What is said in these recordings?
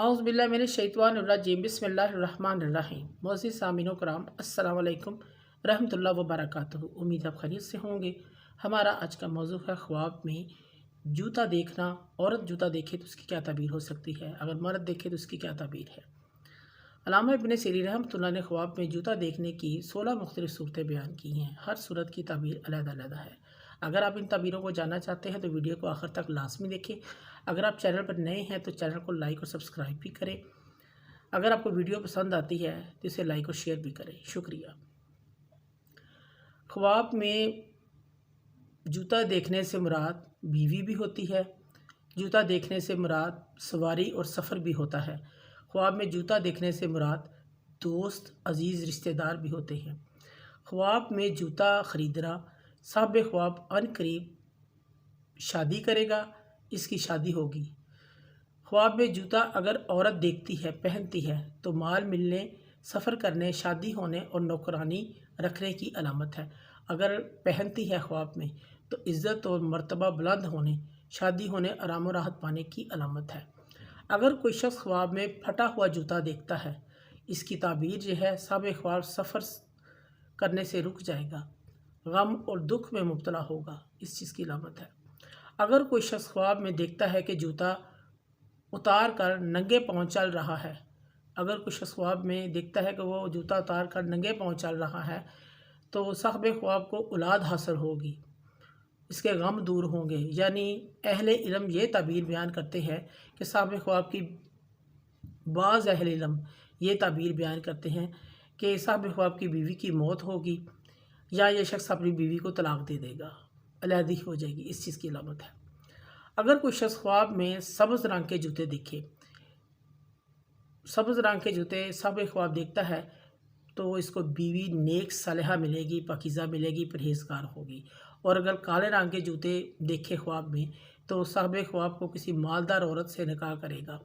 औज़ुबिल्लाहिमिनश्शैतानिर्रजीम बिस्मिल्लाहिर्रहमानिर्रहीम। मोअज़्ज़िज़ सामीनो कराम, अस्सलाम वालेकुम रहमतुल्लाहि व बरकातुहू। उम्मीद आप खैरियत से होंगे। हमारा आज का मौज़ू है ख्वाब में जूता देखना। औरत जूता देखे तो उसकी क्या ताबीर हो सकती है, अगर मर्द देखे तो उसकी क्या ताबीर है। अल्लामा इब्न सीरीन रहमतुल्लाह ने ख्वाब में जूता देखने की 16 मुख्तलिफ सूरतें बयान की हैं। हर सूरत की ताबीर अलग-अलग है। अगर आप इन ताबीरों को जानना चाहते हैं तो वीडियो को आखिर तक लाजमी देखें। अगर आप चैनल पर नए हैं तो चैनल को लाइक और सब्सक्राइब भी करें। अगर आपको वीडियो पसंद आती है तो इसे लाइक और शेयर भी करें। शुक्रिया। ख्वाब में जूता देखने से मुराद बीवी भी होती है। जूता देखने से मुराद सवारी और सफ़र भी होता है। ख्वाब में जूता देखने से मुराद दोस्त, अजीज़, रिश्तेदार भी होते हैं। ख्वाब में जूता ख़रीदना, साहिब ख्वाब अनकरीब शादी करेगा, इसकी शादी होगी। ख्वाब में जूता अगर औरत देखती है, पहनती है तो माल मिलने, सफ़र करने, शादी होने और नौकरानी रखने की अलामत है। अगर पहनती है ख्वाब में तो इज़्ज़त और मर्तबा बुलंद होने, शादी होने, आराम और राहत पाने की अलामत है। अगर कोई शख्स ख्वाब में फटा हुआ जूता देखता है, इसकी ताबीर यह है, साहिब ख्वाब सफ़र करने से रुक जाएगा, गम और दुख में मुब्तला होगा, इस चीज़ की अलामत है। अगर कोई शख्स ख्वाब में देखता है कि जूता उतार कर नंगे पाँव चल रहा है, अगर कोई शख्स ख्वाब में देखता है कि वो जूता उतार कर नंगे पाँव चल रहा है तो साहिब ख्वाब को औलाद हासिल होगी, इसके गम दूर होंगे। यानी अहले इल्म ये ताबीर बयान करते हैं कि साहिब ख्वाब की बाज़ अहले इल्म ये ताबीर बयान करते हैं कि साहिब ख्वाब की बीवी की मौत होगी या ये शख्स अपनी बीवी को तलाक दे देगा, अलहदी हो जाएगी, इस चीज़ की अलामत है। अगर कोई शख्स ख्वाब में सब्ज़ रंग के जूते देखे, सब्ज़ रंग के जूते साहिब ख्वाब देखता है तो इसको बीवी नेक सालिहा मिलेगी, पाकीज़ा मिलेगी, परहेज़गार होगी। और अगर काले रंग के जूते देखे ख्वाब में तो साहिब ख्वाब को किसी मालदार औरत से निकाह करेगा।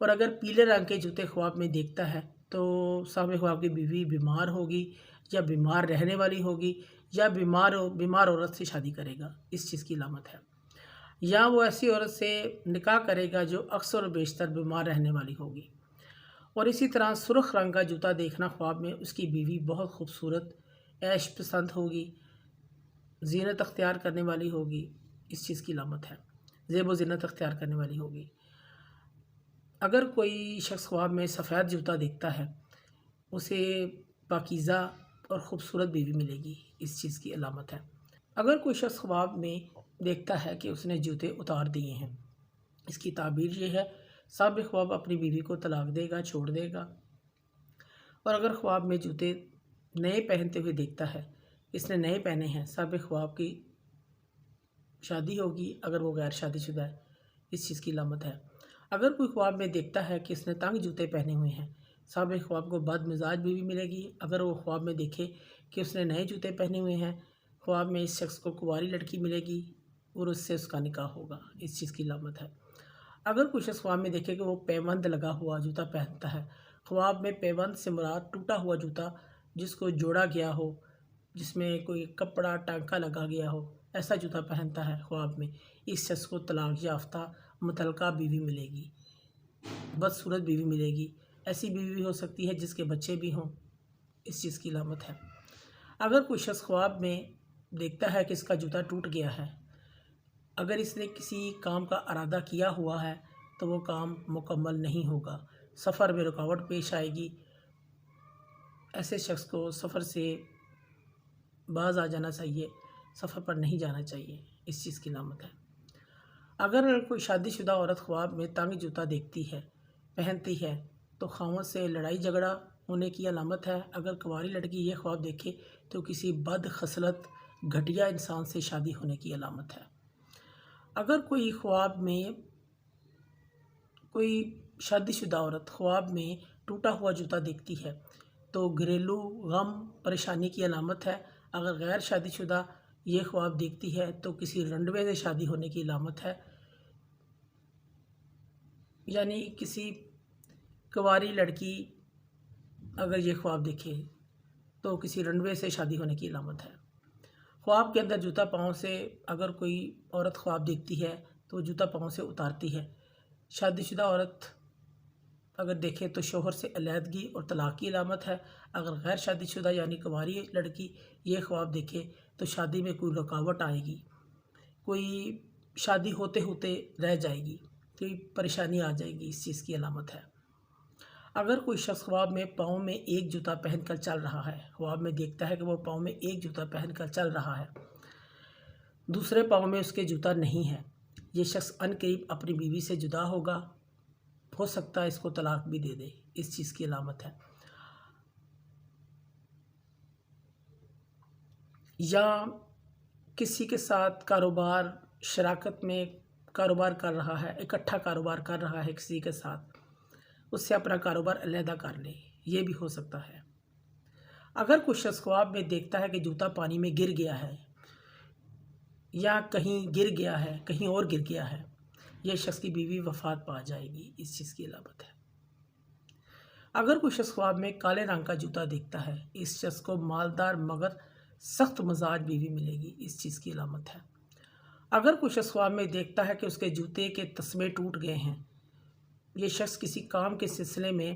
और अगर पीले रंग के जूते ख्वाब में देखता है तो साहिब ख्वाब की बीवी बीमार होगी या बीमार रहने वाली होगी या बीमार औरत से शादी करेगा, इस चीज़ की अलामत है। या वो ऐसी औरत से निकाह करेगा जो अक्सर और बेशतर बीमार रहने वाली होगी। और इसी तरह सुर्ख रंग का जूता देखना ख्वाब में उसकी बीवी बहुत खूबसूरत, ऐश पसंद होगी, ज़ीनत अख्तियार करने वाली होगी, इस चीज़ की अलामत है, ज़ेब व ज़ीनत अख्तियार करने वाली होगी। अगर कोई शख्स ख्वाब में सफ़ेद जूता देखता है, उसे पाकीज़ा और ख़ूबसूरत बीवी मिलेगी, इस चीज़ की अलामत है। अगर कोई शख्स ख्वाब में देखता है कि उसने जूते उतार दिए हैं, इसकी ताबीर ये है, साहिब ख्वाब अपनी बीवी को तलाक देगा, छोड़ देगा। और अगर ख्वाब में जूते नए पहनते हुए देखता है, इसने नए पहने हैं, साहिब ख्वाब की शादी होगी, अगर वो गैर शादीशुदा है, इस चीज़ की अलामत है। अगर कोई ख्वाब में देखता है कि इसने तंग जूते पहने हुए हैं, साहिब ख्वाब को बदमिजाज बीवी मिलेगी। अगर वो ख्वाब में देखे कि उसने नए जूते पहने हुए हैं, ख्वाब में इस शख्स को कुंवारी लड़की मिलेगी और उससे उसका निकाह होगा, इस चीज़ की अलामत है। अगर कोई शख्स ख्वाब में देखे कि वो पैबंद लगा हुआ जूता पहनता है, ख्वाब में पैबंद से मुराद टूटा हुआ जूता जिसको जोड़ा गया हो, जिसमें कोई कपड़ा टांका लगा गया हो, ऐसा जूता पहनता है ख्वाब में, इस शख्स को तलाक याफ्ता मुतलका बीवी मिलेगी, बदसूरत बीवी मिलेगी। ऐसी बीवी भी हो सकती है जिसके बच्चे भी हों, इस चीज़ की अलामत है। अगर कोई शख्स ख्वाब में देखता है कि इसका जूता टूट गया है, अगर इसने किसी काम का इरादा किया हुआ है तो वो काम मुकम्मल नहीं होगा, सफ़र में रुकावट पेश आएगी। ऐसे शख्स को सफ़र से बाज आ जाना चाहिए, सफ़र पर नहीं जाना चाहिए, इस चीज़ की अलामत है। अगर कोई शादीशुदा औरत ख्वाब में तंग जूता देखती है, पहनती है तो खामद से लड़ाई झगड़ा होने की अलामत है। अगर कुंवारी लड़की ये ख्वाब देखे तो किसी बद खसलत घटिया इंसान से शादी होने की अलामत है। अगर कोई ख्वाब में कोई शादीशुदा औरत ख्वाब में टूटा हुआ जूता देखती है तो घरेलू गम परेशानी की अलामत है। अगर गैर शादीशुदा ये ख्वाब देखती है तो किसी रंडवे से शादी होने की अलामत है। यानी किसी कुंवारी लड़की अगर ये ख्वाब देखे तो किसी रंडवे से शादी होने की अलामत है। ख्वाब के अंदर जूता पाँव से अगर कोई औरत ख्वाब देखती है तो जूता पाँव से उतारती है। शादीशुदा औरत اگر دیکھیں تو شوہر سے علیحدگی اور طلاق کی علامت ہے۔ اگر غیر شادی شدہ یعنی کنواری لڑکی یہ خواب دیکھے تو شادی میں کوئی رکاوٹ آئے گی، کوئی شادی ہوتے ہوتے رہ جائے گی، کوئی پریشانی آ جائے گی، اس چیز کی علامت ہے۔ اگر کوئی شخص خواب میں پاؤں میں ایک جوتا پہن کر چل رہا ہے، خواب میں دیکھتا ہے کہ وہ پاؤں میں ایک جوتا پہن کر چل رہا ہے، دوسرے پاؤں میں اس کے جوتا نہیں ہے، یہ شخص عنقریب اپنی بیوی سے جدا ہوگا، ہو سکتا ہے اس کو طلاق بھی دے دے، اس چیز کی علامت ہے۔ یا کسی کے ساتھ کاروبار شراکت میں کاروبار کر رہا ہے، اکٹھا کاروبار کر رہا ہے کسی کے ساتھ، اس سے اپنا کاروبار علیحدہ کر لے، یہ بھی ہو سکتا ہے۔ اگر کوئی شخص خواب میں دیکھتا ہے کہ جوتا پانی میں گر گیا ہے یا کہیں گر گیا ہے، کہیں اور گر گیا ہے، یہ شخص کی بیوی وفات پا جائے گی، اس چیز کی علامت ہے۔ اگر کوئی شخص خواب میں کالے رنگ کا جوتا دیکھتا ہے، اس شخص کو مالدار مگر سخت مزاج بیوی ملے گی، اس چیز کی علامت ہے۔ اگر کوئی شخص خواب میں دیکھتا ہے کہ اس کے جوتے کے تسمے ٹوٹ گئے ہیں، یہ شخص کسی کام کے سلسلے میں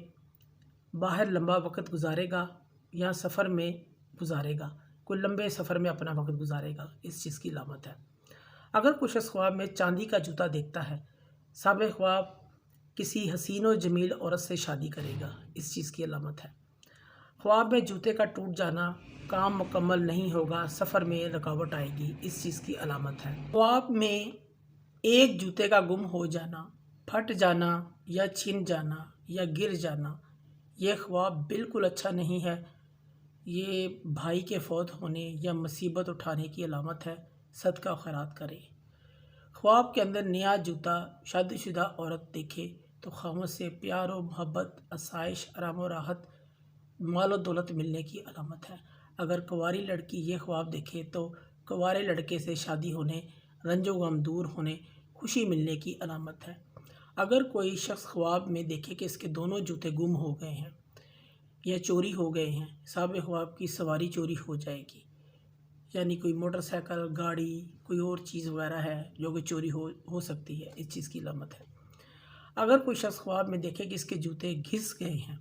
باہر لمبا وقت گزارے گا یا سفر میں گزارے گا، کوئی لمبے سفر میں اپنا وقت گزارے گا، اس چیز کی علامت ہے۔ اگر کوئی شخص خواب میں چاندی کا جوتا دیکھتا ہے، صاحب خواب کسی حسین و جمیل عورت سے شادی کرے گا، اس چیز کی علامت ہے۔ خواب میں جوتے کا ٹوٹ جانا، کام مکمل نہیں ہوگا، سفر میں رکاوٹ آئے گی، اس چیز کی علامت ہے۔ خواب میں ایک جوتے کا گم ہو جانا، پھٹ جانا یا چھن جانا یا گر جانا، یہ خواب بالکل اچھا نہیں ہے، یہ بھائی کے فوت ہونے یا مصیبت اٹھانے کی علامت ہے، صدقہ و خیرات کریں۔ خواب کے اندر نیا جوتا شادی شدہ عورت دیکھے تو خاوند سے پیار و محبت، آسائش، آرام و راحت، مال و دولت ملنے کی علامت ہے۔ اگر کنواری لڑکی یہ خواب دیکھے تو کنوارے لڑکے سے شادی ہونے، رنج و غم دور ہونے، خوشی ملنے کی علامت ہے۔ اگر کوئی شخص خواب میں دیکھے کہ اس کے دونوں جوتے گم ہو گئے ہیں یا چوری ہو گئے ہیں، صاحب خواب کی سواری چوری ہو جائے گی، یعنی کوئی موٹر سائیکل، گاڑی، کوئی اور چیز وغیرہ ہے جو کہ چوری ہو سکتی ہے، اس چیز کی علامت ہے۔ اگر کوئی شخص خواب میں دیکھے کہ اس کے جوتے گھس گئے ہیں،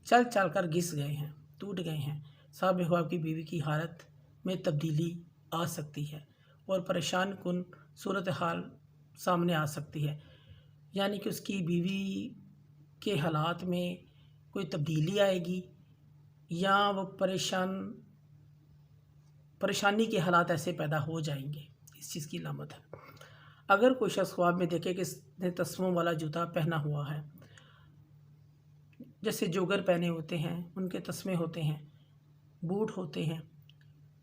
چل چل کر گھس گئے ہیں، ٹوٹ گئے ہیں، صاحب خواب کی بیوی کی حالت میں تبدیلی آ سکتی ہے اور پریشان کن صورتحال سامنے آ سکتی ہے، یعنی کہ اس کی بیوی کے حالات میں کوئی تبدیلی آئے گی یا وہ پریشانی کے حالات ایسے پیدا ہو جائیں گے، اس چیز کی علامت ہے۔ اگر کوئی شخص خواب میں دیکھے کہ اس نے تسموں والا جوتا پہنا ہوا ہے، جیسے جوگر پہنے ہوتے ہیں ان کے تسمے ہوتے ہیں، بوٹ ہوتے ہیں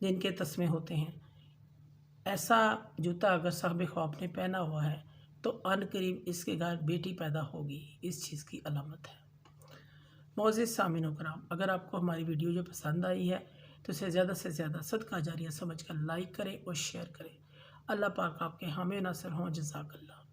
جن کے تسمے ہوتے ہیں، ایسا جوتا اگر صاحب خواب نے پہنا ہوا ہے تو عن قریب اس کے گھر بیٹی پیدا ہوگی، اس چیز کی علامت ہے۔ معزز سامعین و کرام، اگر آپ کو ہماری ویڈیو جو پسند آئی ہے تو اسے زیادہ سے زیادہ صدقہ جاریہ سمجھ کر لائک کریں اور شیئر کریں۔ اللہ پاک آپ کے حامی و ناصر ہوں۔ جزاک اللہ۔